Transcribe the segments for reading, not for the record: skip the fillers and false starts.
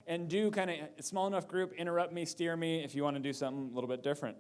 and do kind of a small enough group, interrupt me, steer me if you want to do something a little bit different.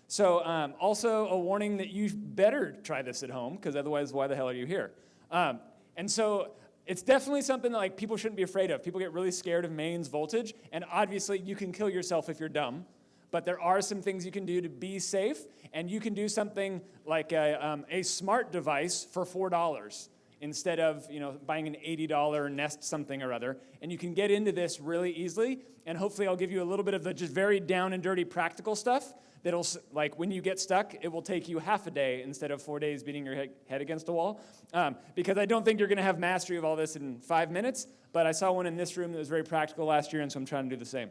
So also a warning that you better try this at home, because otherwise why the hell are you here? And so it's definitely something that like people shouldn't be afraid of. People get really scared of mains voltage, and obviously you can kill yourself if you're dumb. But there are some things you can do to be safe, and you can do something like a smart device for $4 instead of buying an $80 Nest something or other. And you can get into this really easily, and hopefully I'll give you a little bit of the just very down and dirty practical stuff that'll, like when you get stuck, it will take you half a day instead of 4 days beating your head against a wall. Because I don't think you're going to have mastery of all this in 5 minutes, but I saw one in this room that was very practical last year, and so I'm trying to do the same.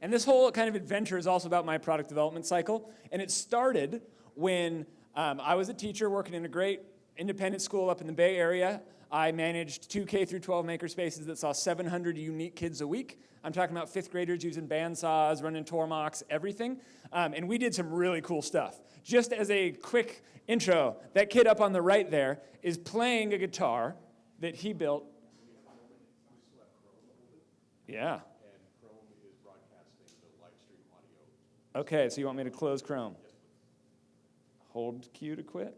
And this whole kind of adventure is also about my product development cycle. And it started when I was a teacher working in a great independent school up in the Bay Area. I managed 2 K through 12 makerspaces that saw 700 unique kids a week. I'm talking about 5th graders using bandsaws, running Tormachs, everything. And we did some really cool stuff. Just as a quick intro, that kid up on the right there is playing a guitar that he built. Yeah. Okay, so you want me to close Chrome? Hold Q to quit.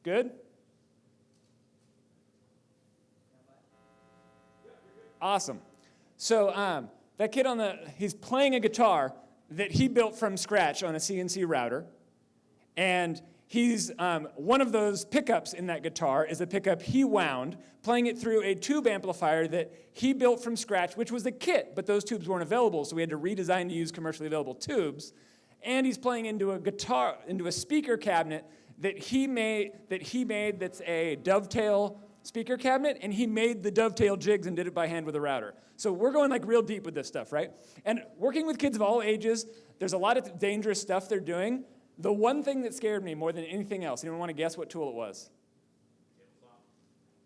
Good? Awesome. So that kid he's playing a guitar that he built from scratch on a CNC router. And he's, one of those pickups in that guitar is a pickup he wound, playing it through a tube amplifier that he built from scratch, which was a kit, but those tubes weren't available, so we had to redesign to use commercially available tubes. And he's playing into a speaker cabinet that he made that's a dovetail speaker cabinet, and he made the dovetail jigs and did it by hand with a router. So we're going like real deep with this stuff, right? And working with kids of all ages, there's a lot of dangerous stuff they're doing. The one thing that scared me more than anything else, anyone want to guess what tool it was?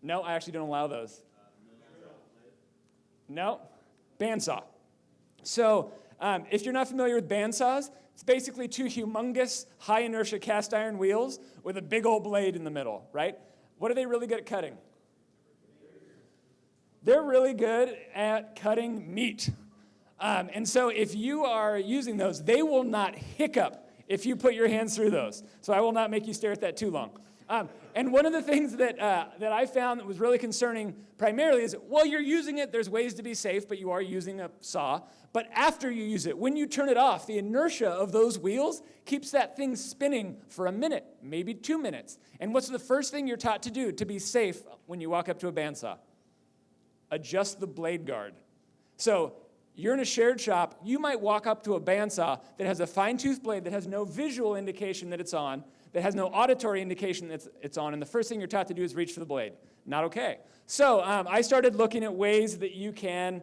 No, I actually don't allow those. No, bandsaw. So if you're not familiar with bandsaws, it's basically 2 humongous high inertia cast iron wheels with a big old blade in the middle, right? What are they really good at cutting? They're really good at cutting meat. And so if you are using those, they will not hiccup if you put your hands through those. So I will not make you stare at that too long. And one of the things that I found that was really concerning primarily is while you're using it, there's ways to be safe, but you are using a saw. But after you use it, when you turn it off, the inertia of those wheels keeps that thing spinning for a minute, maybe 2 minutes. And what's the first thing you're taught to do to be safe when you walk up to a bandsaw? Adjust the blade guard. So you're in a shared shop, you might walk up to a bandsaw that has a fine-tooth blade that has no visual indication that it's on, that has no auditory indication that it's on, and the first thing you're taught to do is reach for the blade. Not okay. So I started looking at ways that you can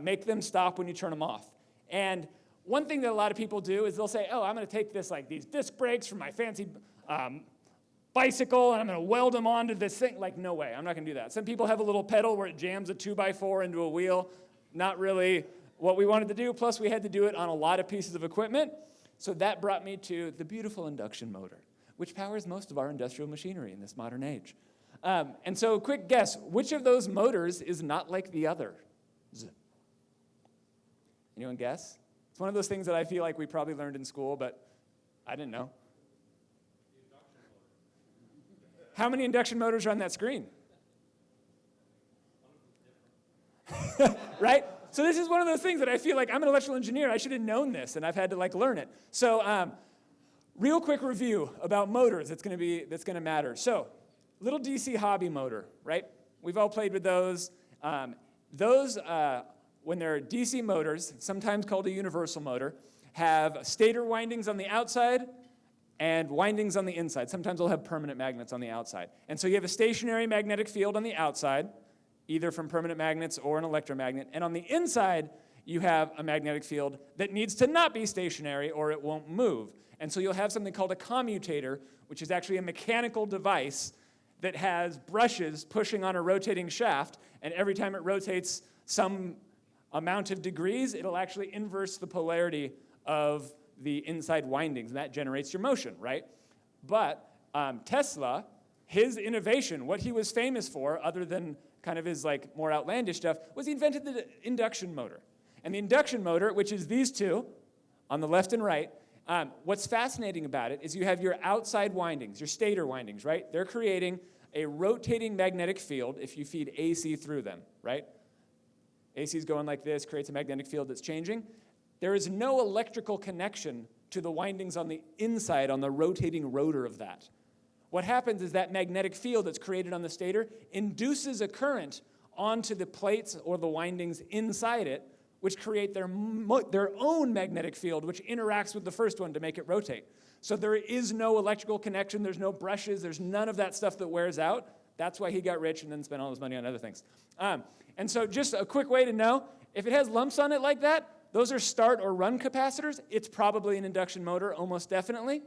make them stop when you turn them off. And one thing that a lot of people do is they'll say, oh, I'm going to take these disc brakes from my fancy bicycle, and I'm going to weld them onto this thing. Like, no way, I'm not going to do that. Some people have a little pedal where it jams a 2x4 into a wheel. Not really what we wanted to do, plus we had to do it on a lot of pieces of equipment. So that brought me to the beautiful induction motor, which powers most of our industrial machinery in this modern age. And so quick guess, which of those motors is not like the other? Anyone guess? It's one of those things that I feel like we probably learned in school, but I didn't know. How many induction motors are on that screen? Right? So this is one of those things that I feel like I'm an electrical engineer. I should have known this, and I've had to learn it. So real quick review about motors that's going to matter. So little DC hobby motor, right? We've all played with those. When they're DC motors, sometimes called a universal motor, have stator windings on the outside and windings on the inside. Sometimes they'll have permanent magnets on the outside. And so you have a stationary magnetic field on the outside, either from permanent magnets or an electromagnet. And on the inside, you have a magnetic field that needs to not be stationary or it won't move. And so you'll have something called a commutator, which is actually a mechanical device that has brushes pushing on a rotating shaft, and every time it rotates some amount of degrees, it'll actually inverse the polarity of the inside windings, and that generates your motion, right? But Tesla, his innovation, what he was famous for, other than kind of his like more outlandish stuff, was he invented the induction motor. And the induction motor, which is these two on the left and right, what's fascinating about it is you have your outside windings, your stator windings, right? They're creating a rotating magnetic field if you feed AC through them, right? AC is going like this, creates a magnetic field that's changing. There is no electrical connection to the windings on the inside, on the rotating rotor of that. What happens is that magnetic field that's created on the stator induces a current onto the plates or the windings inside it, which create their own magnetic field, which interacts with the first one to make it rotate. So there is no electrical connection, there's no brushes, there's none of that stuff that wears out. That's why he got rich and then spent all his money on other things. And so just a quick way to know, if it has lumps on it like that, those are start or run capacitors. It's probably an induction motor, almost definitely.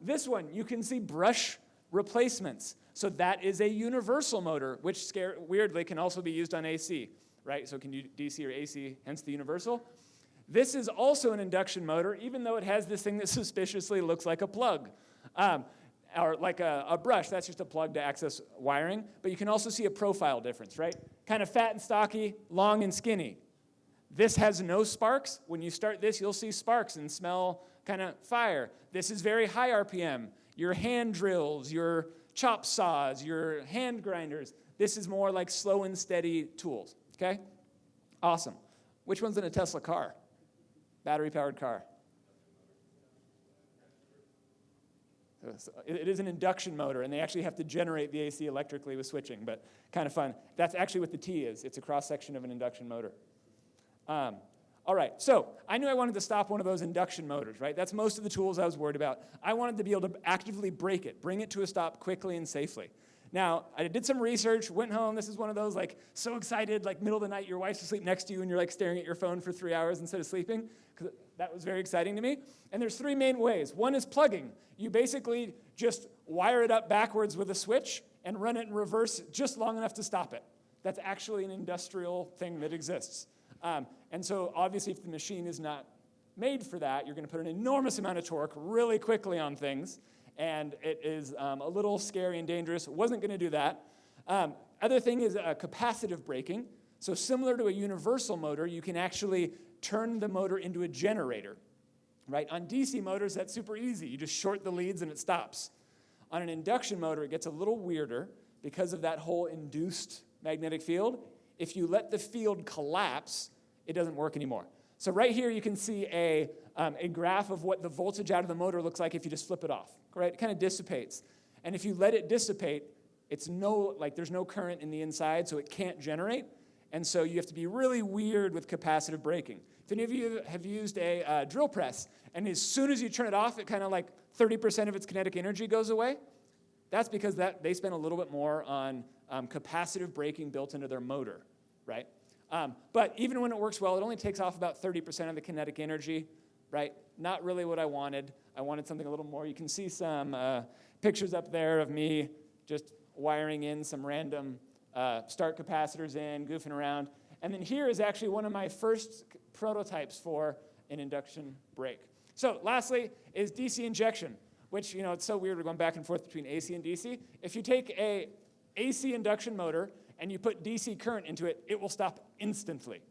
This one, you can see brush replacements. So that is a universal motor, which weirdly can also be used on AC, right? So it can do DC or AC, hence the universal. This is also an induction motor, even though it has this thing that suspiciously looks like a plug. Or like a brush, that's just a plug to access wiring. But you can also see a profile difference, right? Kind of fat and stocky, long and skinny. This has no sparks. When you start this, you'll see sparks and smell kind of fire. This is very high RPM. Your hand drills, your chop saws, your hand grinders. This is more like slow and steady tools, okay? Awesome. Which one's in a Tesla car? Battery-powered car. It is an induction motor, and they actually have to generate the AC electrically with switching, but kind of fun. That's actually what the T is. It's a cross-section of an induction motor. All right, so I knew I wanted to stop one of those induction motors, right? That's most of the tools I was worried about. I wanted to be able to actively brake it, bring it to a stop quickly and safely. Now, I did some research, went home. This is one of those, like, so excited, like, middle of the night, your wife's asleep next to you, and you're, like, staring at your phone for 3 hours instead of sleeping. That was very exciting to me. And there's three main ways. One is plugging. You basically just wire it up backwards with a switch and run it in reverse just long enough to stop it. That's actually an industrial thing that exists. And so, obviously, if the machine is not made for that, you're going to put an enormous amount of torque really quickly on things. And it is a little scary and dangerous. Wasn't going to do that. Other thing is capacitive braking. So similar to a universal motor, you can actually turn the motor into a generator. Right? On DC motors, that's super easy. You just short the leads and it stops. On an induction motor, it gets a little weirder because of that whole induced magnetic field. If you let the field collapse, it doesn't work anymore. So right here, you can see a graph of what the voltage out of the motor looks like if you just flip it off. Right? It kind of dissipates. And if you let it dissipate, there's no current in the inside, so it can't generate. And so you have to be really weird with capacitive braking. If any of you have used a drill press, and as soon as you turn it off, it kind of like 30% of its kinetic energy goes away, that's because they spend a little bit more on capacitive braking built into their motor, right? But even when it works well, it only takes off about 30% of the kinetic energy, right? Not really what I wanted. I wanted something a little more. You can see some pictures up there of me just wiring in some random start capacitors in, goofing around. And then here is actually one of my first prototypes for an induction brake. So lastly is DC injection, which, it's so weird we're going back and forth between AC and DC. If you take a AC induction motor and you put DC current into it, it will stop instantly.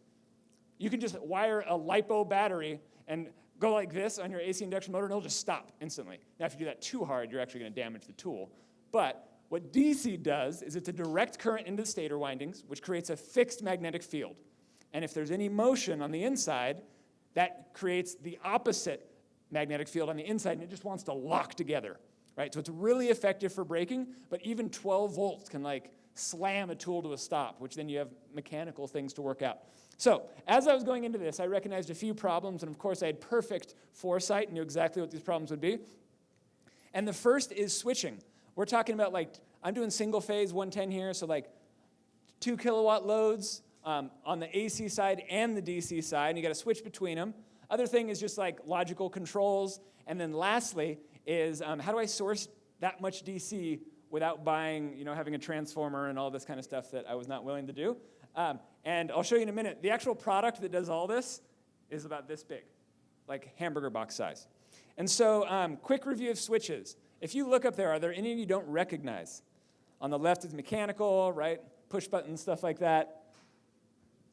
You can just wire a LiPo battery and go like this on your AC induction motor, and it'll just stop instantly. Now, if you do that too hard, you're actually going to damage the tool. But what DC does is it's a direct current into the stator windings, which creates a fixed magnetic field. And if there's any motion on the inside, that creates the opposite magnetic field on the inside, and it just wants to lock together, right? So it's really effective for braking, but even 12 volts can, slam a tool to a stop, which then you have mechanical things to work out. So as I was going into this, I recognized a few problems, and of course I had perfect foresight and knew exactly what these problems would be. And the first is switching. We're talking about, I'm doing single phase 110 here, so 2 kilowatt loads on the AC side and the DC side, and you got to switch between them. Other thing is just logical controls. And then lastly is how do I source that much DC without buying, having a transformer and all this kind of stuff that I was not willing to do. And I'll show you in a minute. The actual product that does all this is about this big, like hamburger box size. And so quick review of switches. If you look up there, are there any you don't recognize? On the left is mechanical, right? push buttons, stuff like that.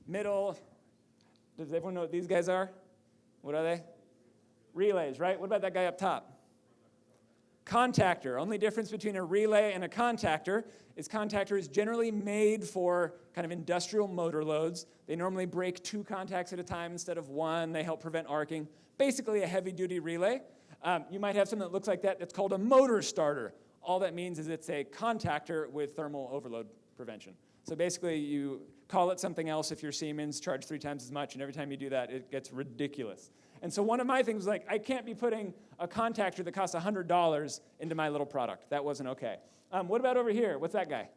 Middle, does everyone know what these guys are? What are they? Relays, right? What about that guy up top? Contactor. Only difference between a relay and a contactor is generally made for kind of industrial motor loads. They normally break 2 contacts at a time instead of 1. They help prevent arcing. Basically a heavy-duty relay. You might have something that looks like that. It's called a motor starter. All that means is it's a contactor with thermal overload prevention. So basically you call it something else if you're Siemens, charge 3 times as much, and every time you do that, it gets ridiculous. And so one of my things was like, I can't be putting a contactor that costs $100 into my little product. That wasn't okay. What about over here? What's that guy?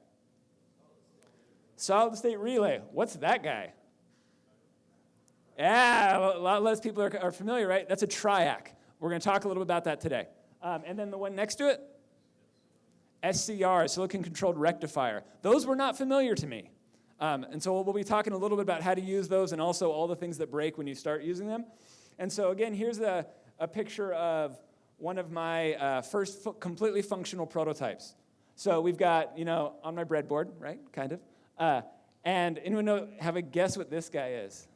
Solid state relay. What's that guy? Yeah, a lot less people are familiar, right? That's a Triac. We're going to talk a little bit about that today. And then the one next to it, SCR, silicon controlled rectifier. Those were not familiar to me. And so we'll be talking a little bit about how to use those and also all the things that break when you start using them. And so again, here's a picture of one of my first completely functional prototypes. So we've got, on my breadboard, right, kind of. And anyone have a guess what this guy is?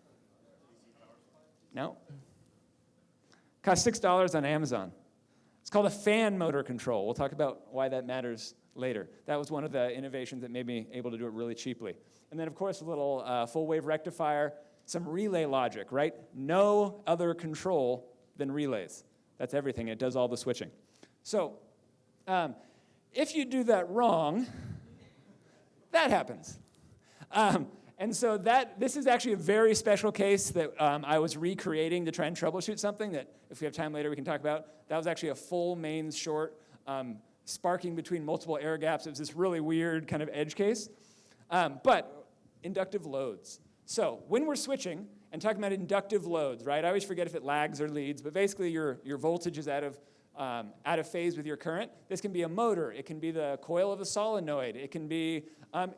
No? Cost $6 on Amazon. It's called a fan motor control. We'll talk about why that matters later. That was one of the innovations that made me able to do it really cheaply. And then, of course, a little full-wave rectifier, some relay logic, right? No other control than relays. That's everything. It does all the switching. So if you do that wrong, that happens. And so this is actually a very special case that I was recreating to try and troubleshoot something that, if we have time later, we can talk about. That was actually a full mains short, sparking between multiple air gaps. It was this really weird kind of edge case. But inductive loads. So when we're switching and talking about inductive loads, right? I always forget if it lags or leads, but basically your voltage is out of phase with your current. This can be a motor. It can be the coil of a solenoid. It can be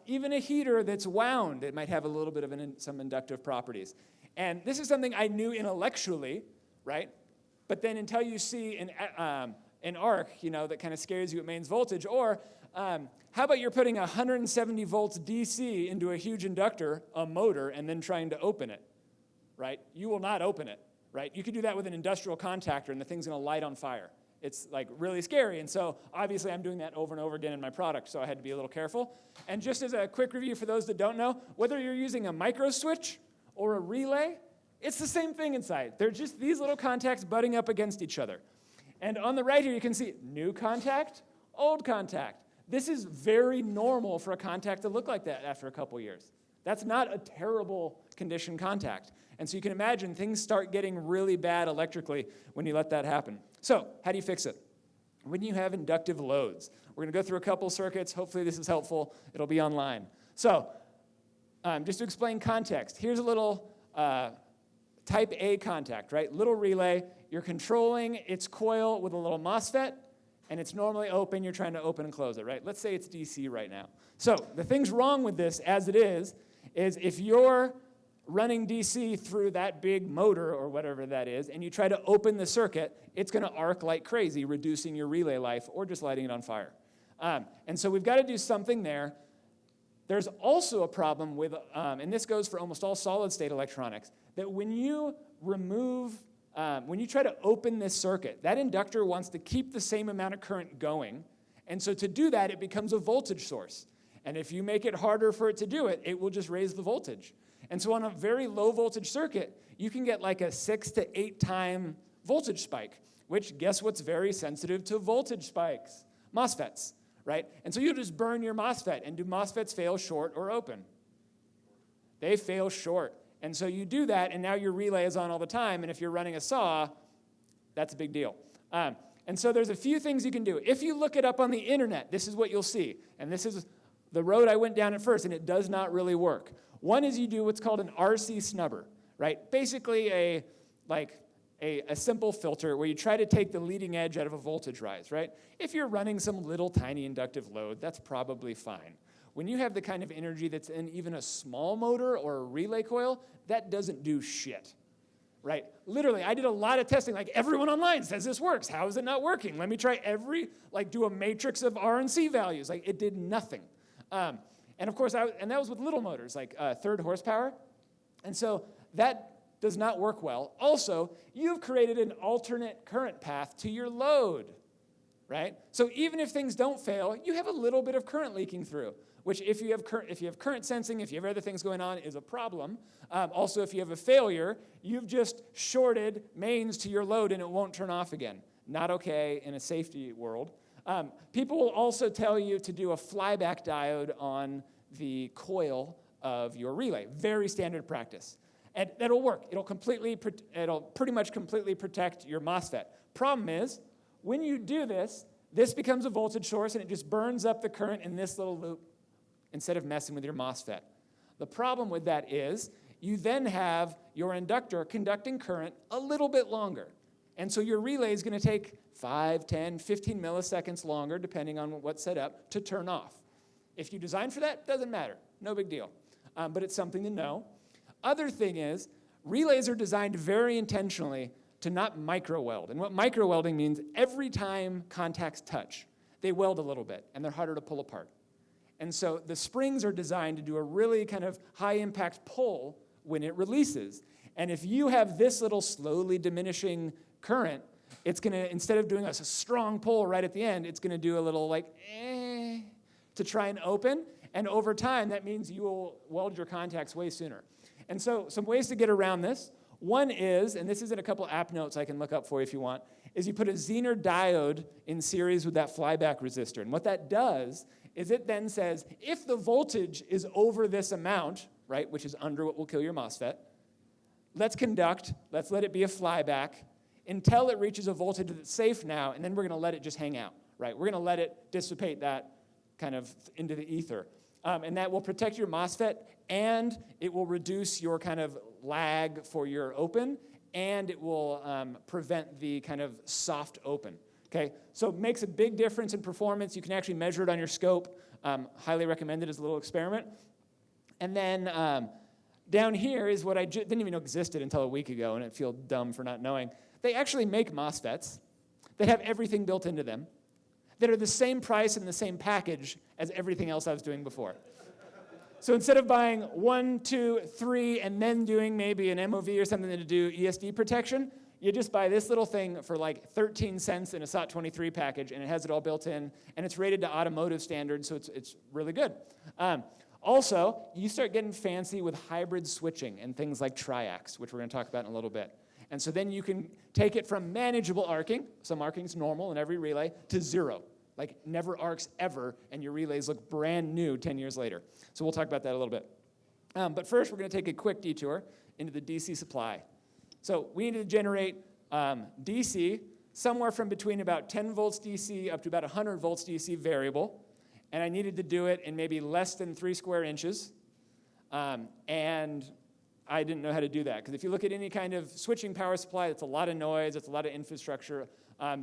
even a heater that's wound. It might have a little bit of some inductive properties. And this is something I knew intellectually, right? But then until you see an arc, that kind of scares you at mains voltage, or how about you're putting 170 volts DC into a huge inductor, a motor, and then trying to open it, right? You will not open it, right? You could do that with an industrial contactor, and the thing's going to light on fire. It's like really scary, and so obviously I'm doing that over and over again in my product, so I had to be a little careful. And just as a quick review for those that don't know, whether you're using a micro switch or a relay, it's the same thing inside. They're just these little contacts butting up against each other. And on the right here, you can see new contact, old contact. This is very normal for a contact to look like that after a couple years. That's not a terrible condition contact. And so you can imagine things start getting really bad electrically when you let that happen. So how do you fix it? When you have inductive loads. We're going to go through a couple circuits. Hopefully this is helpful. It'll be online. So just to explain context, here's a little type A contact, right? Little relay. You're controlling its coil with a little MOSFET, and it's normally open. You're trying to open and close it, right? Let's say it's DC right now. So the thing's wrong with this as it is if you're running DC through that big motor or whatever that is, and you try to open the circuit, it's going to arc like crazy, reducing your relay life or just lighting it on fire. And so we've got to do something there. There's also a problem with, and this goes for almost all solid-state electronics, that when you when you try to open this circuit, that inductor wants to keep the same amount of current going, and so to do that, it becomes a voltage source. And if you make it harder for it to do it, it will just raise the voltage. And so on a very low voltage circuit, you can get like a 6 to 8 time voltage spike, which guess what's very sensitive to voltage spikes? MOSFETs, right? And so you just burn your MOSFET. And do MOSFETs fail short or open? They fail short. And so you do that, and now your relay is on all the time. And if you're running a saw, that's a big deal. And so there's a few things you can do. If you look it up on the internet, this is what you'll see. And this is the road I went down at first, and it does not really work. One is you do what's called an RC snubber, right? Basically a simple filter where you try to take the leading edge out of a voltage rise, right? If you're running some little tiny inductive load, that's probably fine. When you have the kind of energy that's in even a small motor or a relay coil, that doesn't do shit, right? Literally, I did a lot of testing. Like, everyone online says this works. How is it not working? Let me try do a matrix of R and C values. Like, it did nothing. And of course, that was with little motors, like 3rd horsepower. And so that does not work well. Also, you've created an alternate current path to your load, right? So even if things don't fail, you have a little bit of current leaking through, which if you have current sensing, if you have other things going on, is a problem. Also, if you have a failure, you've just shorted mains to your load and it won't turn off again. Not okay in a safety world. People will also tell you to do a flyback diode on the coil of your relay. Very standard practice. And that'll work. It'll pretty much completely protect your MOSFET. Problem is, when you do this, this becomes a voltage source and it just burns up the current in this little loop instead of messing with your MOSFET. The problem with that is, you then have your inductor conducting current a little bit longer. And so your relay is going to take 5, 10, 15 milliseconds longer, depending on what's set up, to turn off. If you design for that, doesn't matter. No big deal. But it's something to know. Other thing is, relays are designed very intentionally to not micro-weld. And what micro-welding means, every time contacts touch, they weld a little bit, and they're harder to pull apart. And so the springs are designed to do a really kind of high-impact pull when it releases. And if you have this little slowly diminishing current, it's going to, instead of doing a strong pull right at the end, it's going to do a little like, to try and open. And over time, that means you will weld your contacts way sooner. And so some ways to get around this. One is, and this is in a couple app notes I can look up for you if you want, is you put a Zener diode in series with that flyback resistor. And what that does is it then says, if the voltage is over this amount, right, which is under what will kill your MOSFET, let's conduct, let's let it be a flyback until it reaches a voltage that's safe now, and then we're going to let it just hang out, right? We're going to let it dissipate that kind of into the ether. And that will protect your MOSFET, and it will reduce your kind of lag for your open, and it will prevent the kind of soft open. Okay, so it makes a big difference in performance. You can actually measure it on your scope. Highly recommend it as a little experiment. And then down here is what I didn't even know existed until a week ago, and I feel dumb for not knowing. They actually make MOSFETs that have everything built into them that are the same price and the same package as everything else I was doing before. So instead of buying 1, 2, 3, and then doing maybe an MOV or something to do ESD protection, you just buy this little thing for like 13 cents in a SOT23 package, and it has it all built in, and it's rated to automotive standards, so it's really good. Also, you start getting fancy with hybrid switching and things like Triax, which we're going to talk about in a little bit. And so then you can take it from manageable arcing, some arcing's normal in every relay, to 0. Like never arcs ever, and your relays look brand new 10 years later. So we'll talk about that a little bit. But first, we're going to take a quick detour into the DC supply. So we need to generate DC somewhere from between about 10 volts DC up to about 100 volts DC variable. And I needed to do it in maybe less than 3 square inches. And I didn't know how to do that. Because if you look at any kind of switching power supply, it's a lot of noise, it's a lot of infrastructure.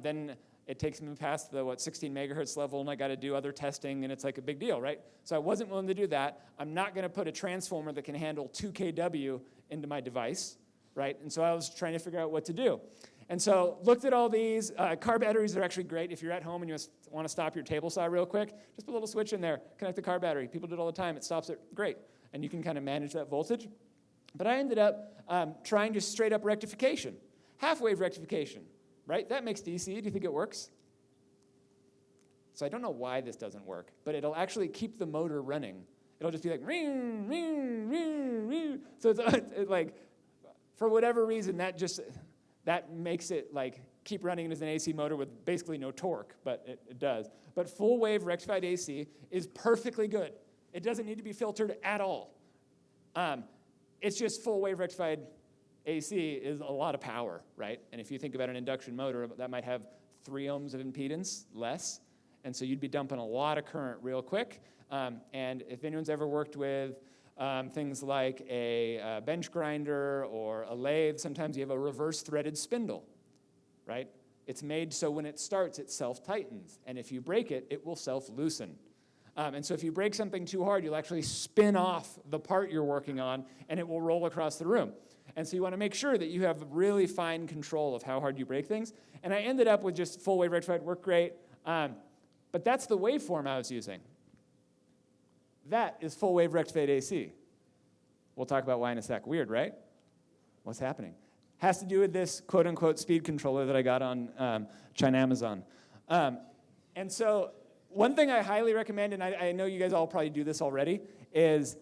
Then it takes me past the, 16 megahertz level, and I got to do other testing, and it's like a big deal, right? So I wasn't willing to do that. I'm not going to put a transformer that can handle 2 kW into my device, right? And so I was trying to figure out what to do. And so looked at all these. Car batteries are actually great. If you're at home and you want to stop your table saw real quick, just put a little switch in there, connect the car battery. People do it all the time. It stops it. Great. And you can kind of manage that voltage. But I ended up trying just straight up rectification, half-wave rectification, right? That makes DC. Do you think it works? So I don't know why this doesn't work, but it'll actually keep the motor running. It'll just be like, ring, ring, ring, ring. So it's like, for whatever reason, that makes it like keep running as an AC motor with basically no torque, but it does. But full wave rectified AC is perfectly good. It doesn't need to be filtered at all. It's just full wave rectified AC is a lot of power, right? And if you think about an induction motor, that might have 3 ohms of impedance less. And so you'd be dumping a lot of current real quick. And if anyone's ever worked with things like a bench grinder or a lathe, sometimes you have a reverse threaded spindle, right? It's made so when it starts, it self-tightens. And if you break it, it will self-loosen. And so if you break something too hard, you'll actually spin off the part you're working on, and it will roll across the room. And so you want to make sure that you have really fine control of how hard you break things. And I ended up with just full wave rectified, worked great. But that's the waveform I was using. that is full wave rectified AC. We'll talk about why in a sec. Weird, right? What's happening? Has to do with this quote-unquote speed controller that I got on China Amazon. And so one thing I highly recommend, and I know you guys all probably do this already, is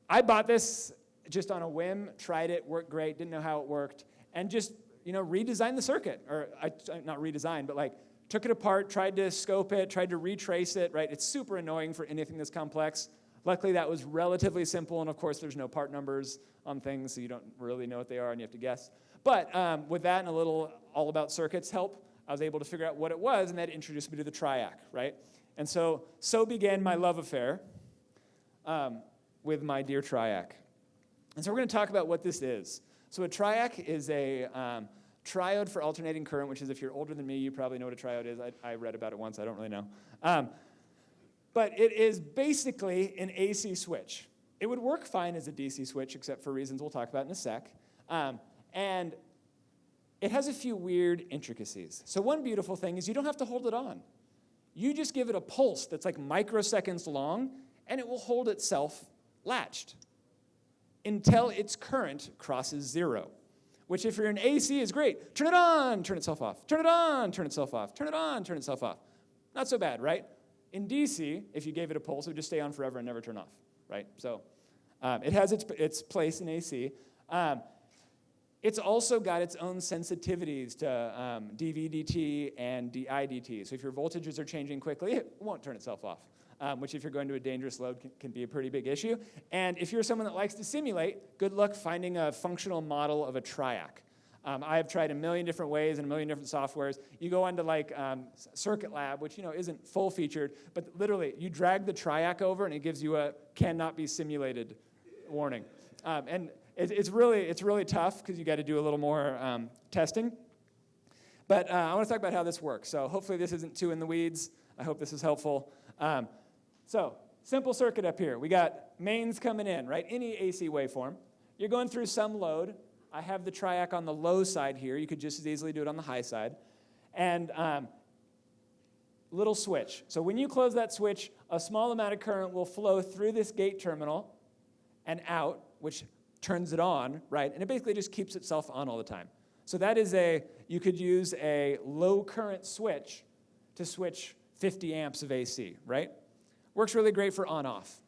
I bought this just on a whim, tried it, worked great, didn't know how it worked, and just redesigned the circuit. Or not redesigned, but like took it apart, tried to scope it, tried to retrace it, right? It's super annoying for anything that's complex. Luckily, that was relatively simple, and of course, there's no part numbers on things, so you don't really know what they are, and you have to guess. But with that and a little all about circuits help, I was able to figure out what it was, and that introduced me to the Triac, right? And so began my love affair with my dear Triac. And so we're going to talk about what this is. So a Triac is a triode for alternating current, which is, if you're older than me, you probably know what a triode is. I read about it once. I don't really know. But it is basically an AC switch. It would work fine as a DC switch, except for reasons we'll talk about in a sec. And it has a few weird intricacies. So one beautiful thing is you don't have to hold it on. You just give it a pulse that's like microseconds long, and it will hold itself latched until its current crosses 0, which if you're in AC is great. Turn it on, turn itself off. Turn it on, turn itself off. Turn it on, turn itself off. Not so bad, right? In DC, if you gave it a pulse, it would just stay on forever and never turn off, right? So it has its place in AC. It's also got its own sensitivities to dV/dt and dI/dt. So if your voltages are changing quickly, it won't turn itself off, which if you're going to a dangerous load can be a pretty big issue. And if you're someone that likes to simulate, good luck finding a functional model of a Triac. I have tried a million different ways and a million different softwares. You go onto like Circuit Lab, which isn't full featured, but literally you drag the Triac over and it gives you a cannot be simulated warning. And it's really tough because you got to do a little more testing. But I want to talk about how this works. So hopefully this isn't too in the weeds. I hope this is helpful. So simple circuit up here. We got mains coming in, right? Any AC waveform. You're going through some load. I have the Triac on the low side here. You could just as easily do it on the high side. And little switch. So when you close that switch, a small amount of current will flow through this gate terminal and out, which turns it on, right? And it basically just keeps itself on all the time. So that is you could use a low current switch to switch 50 amps of AC, right? Works really great for on-off.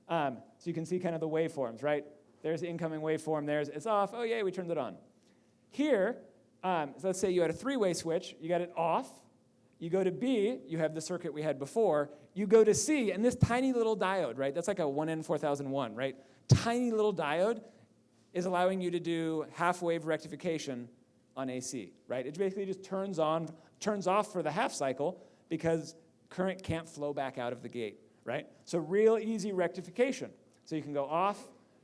So you can see kind of the waveforms, right? There's the incoming waveform, it's off, oh yay, we turned it on. Here, so let's say you had a three-way switch, you got it off, you go to B, you have the circuit we had before, you go to C, and this tiny little diode, right? That's like a 1N4001, right? Tiny little diode is allowing you to do half-wave rectification on AC, right? It basically just turns off for the half cycle because current can't flow back out of the gate, right? So real easy rectification. So you can go off,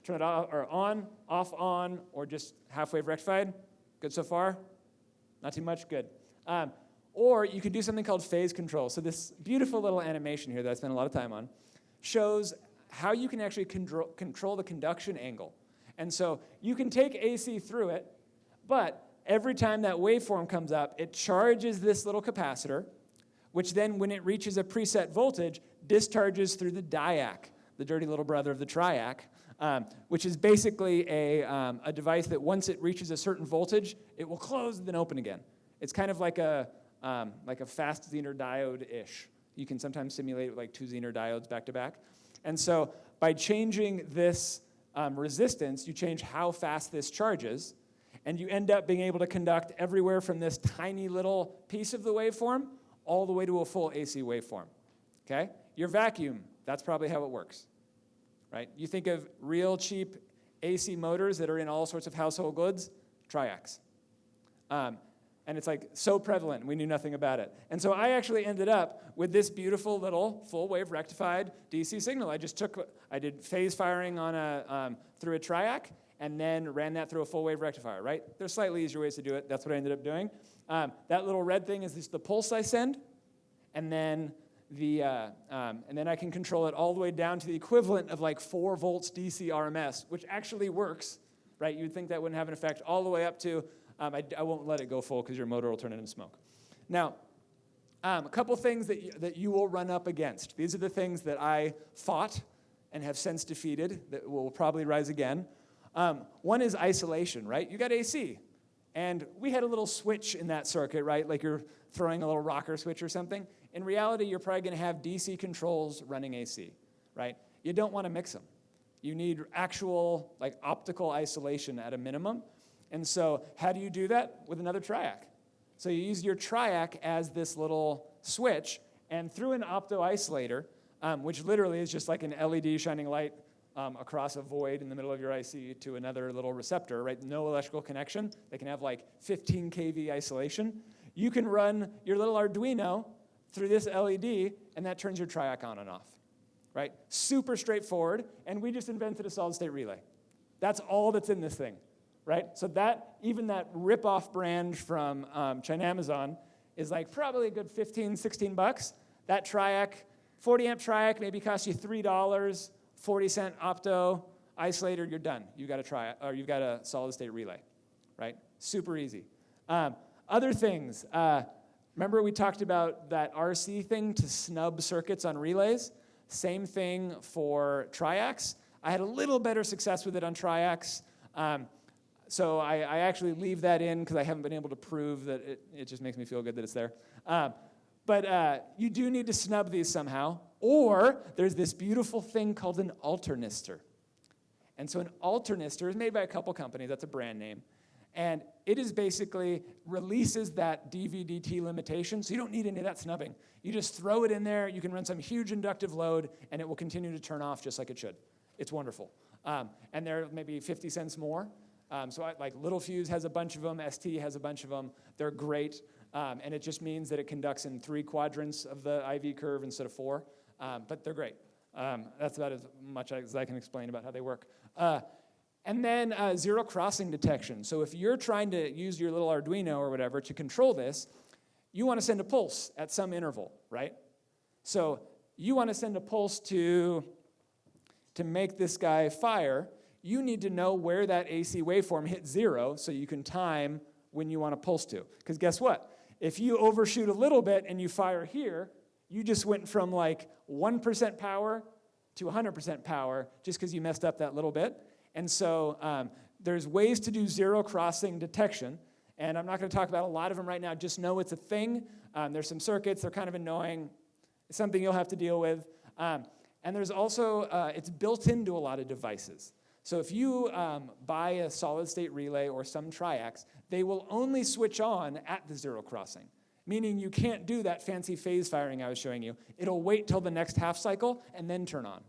turn it off, or on, off, on, or just half-wave rectified. Good so far? Not too much? Good. Or you could do something called phase control. So this beautiful little animation here that I spent a lot of time on shows how you can actually control the conduction angle. And so you can take AC through it, but every time that waveform comes up, it charges this little capacitor, which then, when it reaches a preset voltage, discharges through the diac, the dirty little brother of the Triac, which is basically a device that once it reaches a certain voltage, it will close and then open again. It's kind of like a fast Zener diode-ish. You can sometimes simulate with like 2 Zener diodes back to back. And so by changing this resistance, you change how fast this charges, and you end up being able to conduct everywhere from this tiny little piece of the waveform all the way to a full AC waveform. Okay? Your vacuum, that's probably how it works. Right? You think of real cheap AC motors that are in all sorts of household goods, Triax. And it's like so prevalent, we knew nothing about it. And so I actually ended up with this beautiful little full wave rectified DC signal. I did phase firing on through a Triac, and then ran that through a full wave rectifier, right? There's slightly easier ways to do it. That's what I ended up doing. That little red thing is just the pulse I send, and then I can control it all the way down to the equivalent of like 4 volts DC RMS, which actually works, right? You'd think that wouldn't have an effect, all the way up to, I won't let it go full because your motor will turn into smoke. Now, a couple things that you will run up against. These are the things that I fought and have since defeated, that will probably rise again. One is isolation, right? You got AC. And we had a little switch in that circuit, right? Like you're throwing a little rocker switch or something. In reality, you're probably going to have DC controls running AC, right? You don't want to mix them. You need actual like optical isolation at a minimum. And so how do you do that? With another Triac. So you use your Triac as this little switch, and through an opto-isolator, which literally is just like an LED shining light across a void in the middle of your IC to another little receptor, right? No electrical connection. They can have like 15 kV isolation. You can run your little Arduino through this LED, and that turns your Triac on and off, right? Super straightforward, and we just invented a solid-state relay. That's all that's in this thing, right? So that, even that rip-off brand from China Amazon is like probably a good 15, 16 bucks. That Triac, 40-amp Triac maybe costs you $3, 40-cent opto isolator, you're done. You've got a solid-state relay, right? Super easy. Other things, remember we talked about that RC thing to snub circuits on relays? Same thing for Triax. I had a little better success with it on Triax. So I actually leave that in because I haven't been able to prove that it just makes me feel good that it's there. But you do need to snub these somehow. Or there's this beautiful thing called an alternistor. And so an alternistor is made by a couple companies. That's a brand name. And it is basically releases that DV/DT limitation, so you don't need any of that snubbing. You just throw it in there, you can run some huge inductive load, and it will continue to turn off just like it should. It's wonderful. And they're maybe 50 cents more. Like Little Fuse has a bunch of them, ST has a bunch of them. They're great, and it just means that it conducts in 3 quadrants of the IV curve instead of 4, but they're great. That's about as much as I can explain about how they work. And then zero crossing detection. So if you're trying to use your little Arduino or whatever to control this, you want to send a pulse at some interval, right? So you want to send a pulse to make this guy fire. You need to know where that AC waveform hits 0 so you can time when you want to pulse to. Because guess what? If you overshoot a little bit and you fire here, you just went from like 1% power to 100% power just because you messed up that little bit. And so there's ways to do zero crossing detection. And I'm not going to talk about a lot of them right now. Just know it's a thing. There's some circuits. They're kind of annoying. It's something you'll have to deal with. And there's also, it's built into a lot of devices. So if you buy a solid-state relay or some Triacs, they will only switch on at the zero crossing, meaning you can't do that fancy phase firing I was showing you. It'll wait till the next half cycle and then turn on,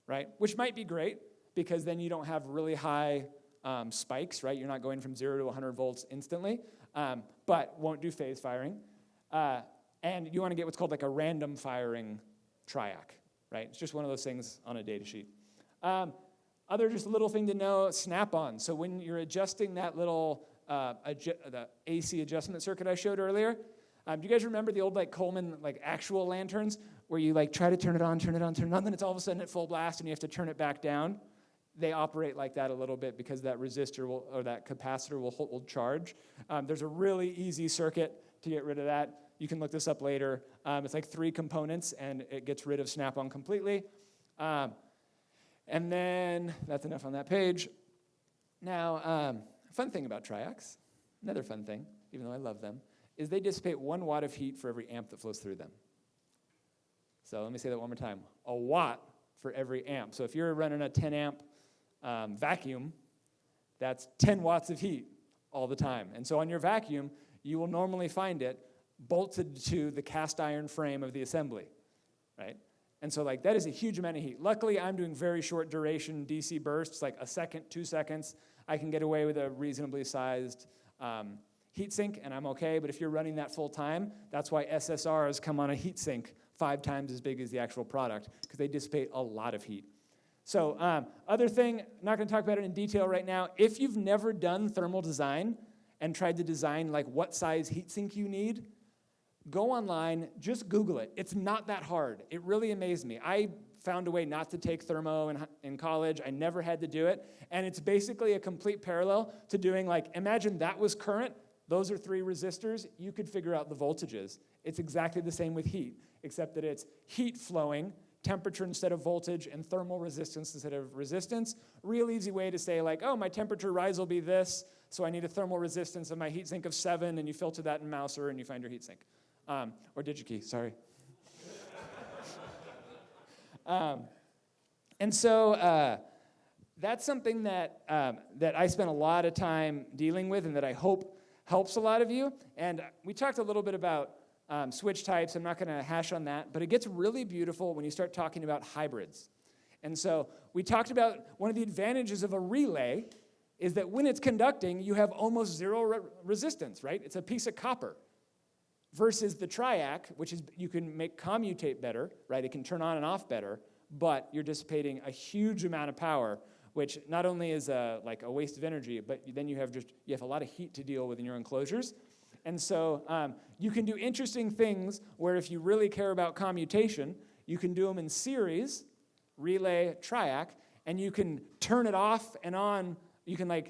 right? Which might be great, because then you don't have really high spikes, right? You're not going from 0 to 100 volts instantly, but won't do phase firing. And you want to get what's called like a random firing Triac, right? It's just one of those things on a data sheet. Other just little thing to know, snap-on. So when you're adjusting that little the AC adjustment circuit I showed earlier, do you guys remember the old like Coleman like actual lanterns where you like try to turn it on, then it's all of a sudden at full blast and you have to turn it back down? They operate like that a little bit because that resistor or that capacitor will hold charge. There's a really easy circuit to get rid of that. You can look this up later. It's like 3 components, and it gets rid of snap-on completely. And then that's enough on that page. Now, fun thing about Triacs, another fun thing, even though I love them, is they dissipate 1 watt of heat for every amp that flows through them. So let me say that one more time. A watt for every amp. So if you're running a 10-amp vacuum, that's 10 watts of heat all the time. And so on your vacuum, you will normally find it bolted to the cast iron frame of the assembly, right? And so like that is a huge amount of heat. Luckily, I'm doing very short duration DC bursts, like a second, 2 seconds. I can get away with a reasonably sized heat sink, and I'm okay. But if you're running that full time, that's why SSRs come on a heat sink 5 times as big as the actual product, because they dissipate a lot of heat. So other thing, I'm not going to talk about it in detail right now. If you've never done thermal design and tried to design like what size heatsink you need, go online, just Google it. It's not that hard. It really amazed me. I found a way not to take thermo in college. I never had to do it. And it's basically a complete parallel to doing like, imagine that was current. Those are 3 resistors. You could figure out the voltages. It's exactly the same with heat, except that it's heat flowing temperature instead of voltage and thermal resistance instead of resistance. Real easy way to say like, oh, my temperature rise will be this, so I need a thermal resistance of my heatsink of 7, and you filter that in Mouser and you find your heatsink. Or DigiKey, sorry. And so that's something that I spent a lot of time dealing with and that I hope helps a lot of you. And we talked a little bit about switch types. I'm not going to hash on that, but it gets really beautiful when you start talking about hybrids. And so we talked about one of the advantages of a relay is that when it's conducting, you have almost zero resistance, right? It's a piece of copper. Versus the Triac, which is you can make commutate better, right? It can turn on and off better, but you're dissipating a huge amount of power, which not only is like a waste of energy, but then you have a lot of heat to deal with in your enclosures. And so you can do interesting things where if you really care about commutation, you can do them in series, relay, Triac, and you can turn it off and on. You can I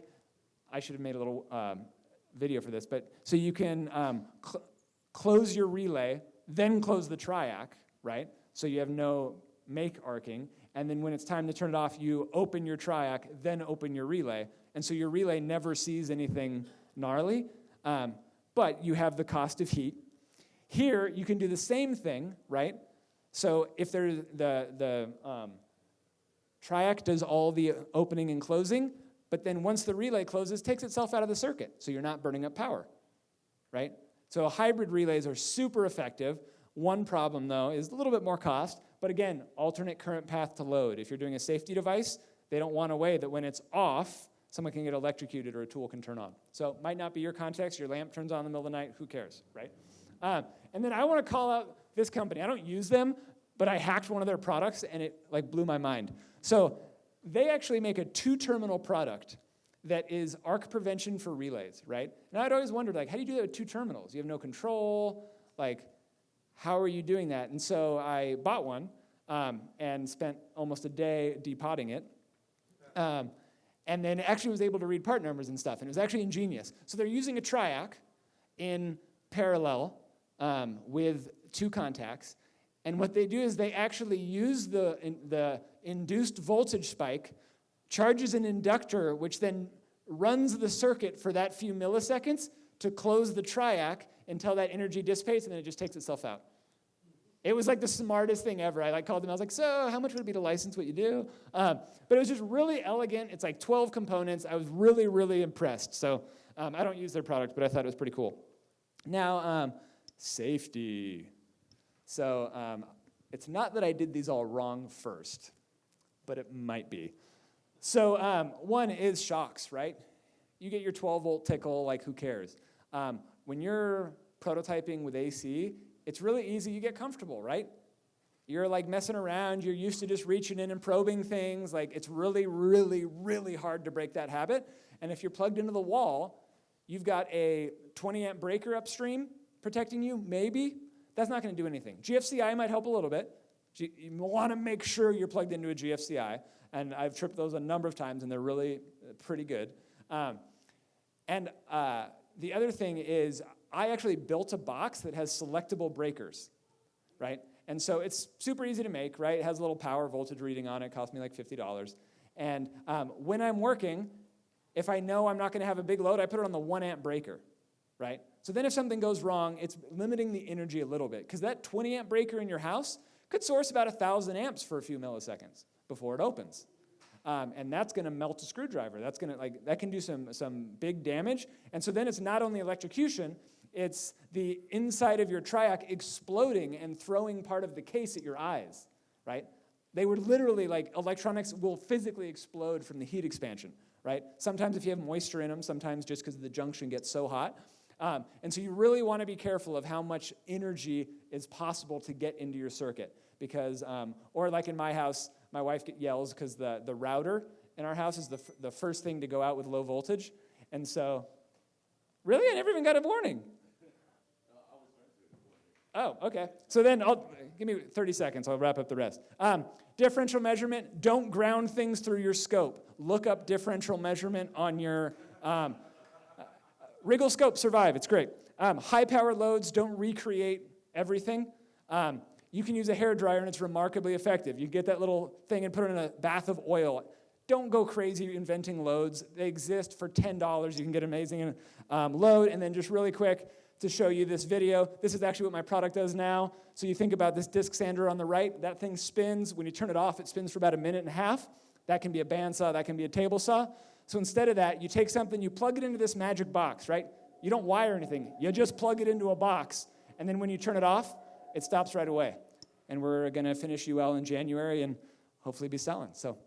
should have made a little video for this, but so you can close your relay, then close the Triac, right? So you have no make arcing. And then when it's time to turn it off, you open your Triac, then open your relay. And so your relay never sees anything gnarly, but you have the cost of heat. Here, you can do the same thing, right? So if there's the Triac does all the opening and closing, but then once the relay closes, takes itself out of the circuit, so you're not burning up power, right? So hybrid relays are super effective. One problem, though, is a little bit more cost. But again, alternate current path to load. If you're doing a safety device, they don't want a way that when it's off, someone can get electrocuted or a tool can turn on. So it might not be your context. Your lamp turns on in the middle of the night. Who cares, right? And then I want to call out this company. I don't use them, but I hacked one of their products, and it blew my mind. So they actually make a 2-terminal product that is arc prevention for relays, right? And I'd always wondered, how do you do that with 2 terminals? You have no control, how are you doing that? And so I bought one and spent almost a day depotting it. And then actually was able to read part numbers and stuff, and it was actually ingenious. So they're using a Triac in parallel with 2 contacts, and what they do is they actually use the induced voltage spike, charges an inductor, which then runs the circuit for that few milliseconds to close the Triac until that energy dissipates, and then it just takes itself out. It was the smartest thing ever. I called them. I was like, so how much would it be to license what you do? But it was just really elegant. It's 12 components. I was really, really impressed. So I don't use their product, but I thought it was pretty cool. Now, safety. So it's not that I did these all wrong first, but it might be. So one is shocks, right? You get your 12-volt tickle, who cares? When you're prototyping with AC, it's really easy. You get comfortable, right? You're messing around. You're used to just reaching in and probing things. It's really, really, really hard to break that habit. And if you're plugged into the wall, you've got a 20-amp breaker upstream protecting you, maybe. That's not going to do anything. GFCI might help a little bit. You want to make sure you're plugged into a GFCI. And I've tripped those a number of times, and they're really pretty good. And the other thing is I actually built a box that has selectable breakers, right? And so it's super easy to make, right? It has a little power voltage reading on it. It cost me $50. And when I'm working, if I know I'm not going to have a big load, I put it on the 1-amp breaker, right? So then if something goes wrong, it's limiting the energy a little bit. Because that 20-amp breaker in your house could source about 1,000 amps for a few milliseconds before it opens. And that's going to melt a screwdriver. That's going to that can do some big damage. And so then it's not only electrocution, it's the inside of your Triac exploding and throwing part of the case at your eyes, right? They would literally, electronics will physically explode from the heat expansion, right? Sometimes if you have moisture in them, sometimes just because the junction gets so hot. And so you really want to be careful of how much energy is possible to get into your circuit. Because, or in my house, my wife yells because the router in our house is the first thing to go out with low voltage. And so, really? I never even got a warning. Oh, okay. So then give me 30 seconds. I'll wrap up the rest. Differential measurement. Don't ground things through your scope. Look up differential measurement on your Wriggle scope. Survive. It's great. High power loads. Don't recreate everything. You can use a hairdryer, and it's remarkably effective. You get that little thing and put it in a bath of oil. Don't go crazy inventing loads. They exist for $10. You can get an amazing load. And then just really quick to show you this video. This is actually what my product does now. So you think about this disc sander on the right. That thing spins. When you turn it off, it spins for about 1.5 minutes. That can be a bandsaw. That can be a table saw. So instead of that, you take something, you plug it into this magic box, right? You don't wire anything. You just plug it into a box. And then when you turn it off, it stops right away. And we're going to finish UL in January and hopefully be selling. So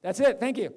that's it. Thank you.